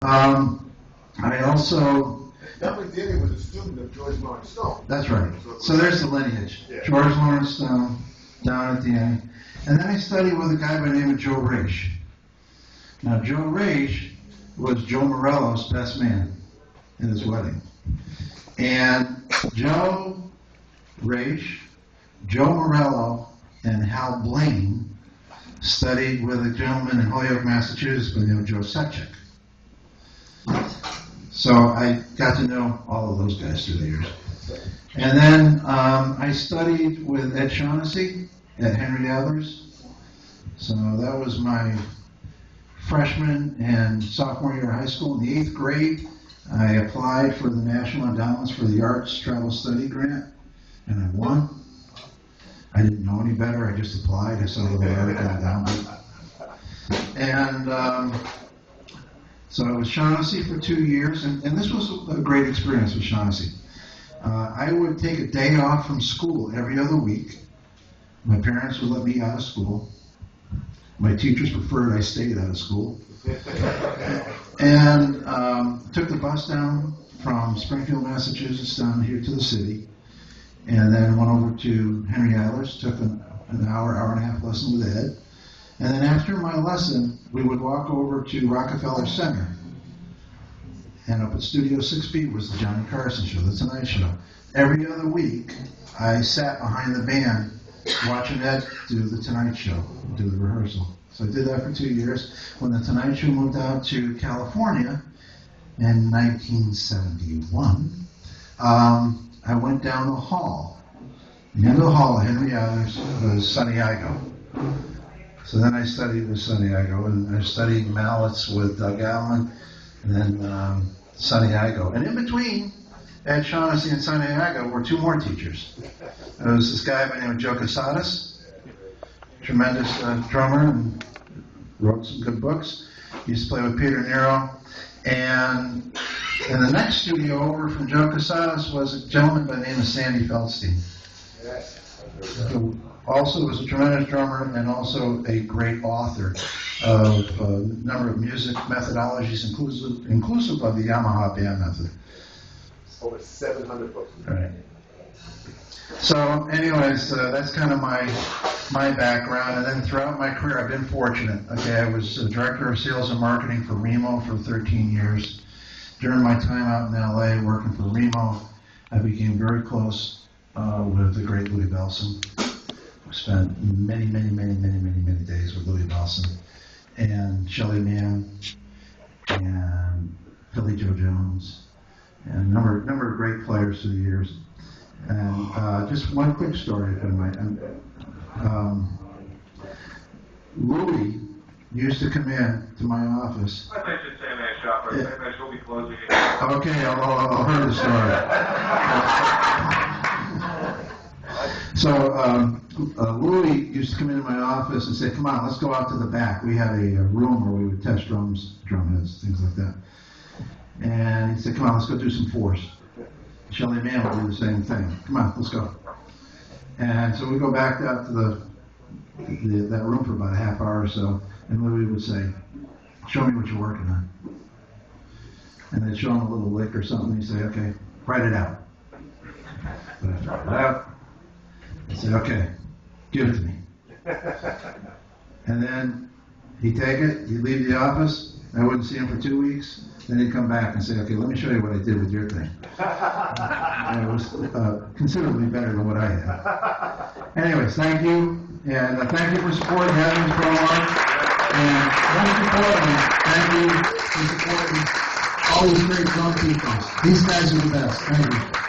I also... That beginning was a student of George Lawrence Stone. That's right. So there's the lineage. Yeah. George Lawrence Stone, down at the end. And then I studied with a guy by the name of Joe Raish. Now, Joe Raish was Joe Morello's best man in his wedding. And Joe Raish, Joe Morello, and Hal Blaine studied with a gentleman in Holyoke, Massachusetts by the name of Joe Setchik. So I got to know all of those guys through the years. And then I studied with Ed Shaughnessy at Henry Adler's. So that was my freshman and sophomore year of high school. In the 8th grade, I applied for the National Endowments for the Arts Travel Study Grant, and I won. I didn't know any better. I just applied. I saw the little article endowment. And so I was Shaughnessy for 2 years, and this was a great experience with Shaughnessy. I would take a day off from school every other week. My parents would let me out of school. My teachers preferred I stayed out of school. And took the bus down from Springfield, Massachusetts, down here to the city. And then went over to Henry Adler's, took an hour and a half lesson with Ed. And then after my lesson, we would walk over to Rockefeller Center. And up at Studio 6B was the Johnny Carson Show, the Tonight Show. Every other week, I sat behind the band watching Ed do the Tonight Show, do the rehearsal. So I did that for 2 years. When the Tonight Show moved out to California in 1971, I went down the hall. The end of the hall at Henry Adler's was Sonny Igo. So then I studied with Sonny Igo, and I studied mallets with Doug Allen, and then Sonny Igo. And in between Ed Shaughnessy and Sonny Igo were 2 more teachers. There was this guy by the name of Joe Casadas, tremendous drummer, and wrote some good books. He used to play with Peter Nero. And in the next studio over from Joe Casadas was a gentleman by the name of Sandy Feldstein. Who also was a tremendous drummer and also a great author of a number of music methodologies, inclusive of the Yamaha band method. Over 700 books. Right. So, anyways, that's kind of my background. And then throughout my career, I've been fortunate. Okay, I was director of sales and marketing for Remo for 13 years. During my time out in LA working for Remo, I became very close with the great Louis Bellson. We spent many days with Louis Bellson and Shelley Mann and Billy Joe Jones and a number of great players through the years. And just one quick story, if I might. Louis used to come in to my office. I think I should say that shop, but I will be closing it. Okay, I'll hear the story. So Louis used to come into my office and say, "Come on, let's go out to the back." We had a room where we would test drums, drum heads, things like that. And he said, "Come on, let's go do some force." Shelley Mann would do the same thing. "Come on, let's go." And so we go back out to that room for about a half hour or so, and Louis would say, "Show me what you're working on." And they'd show him a little lick or something, and he'd say, "Okay, write it out." But I'd write it out. He'd say, "Okay, give it to me." And then he'd take it, he'd leave the office, I wouldn't see him for 2 weeks. Then he'd come back and say, "Okay, let me show you what I did with your thing." And it was considerably better than what I had. Anyways, thank you. And thank you for supporting having us, Promark. And most importantly, thank you for supporting all these great young people. These guys are the best. Thank you.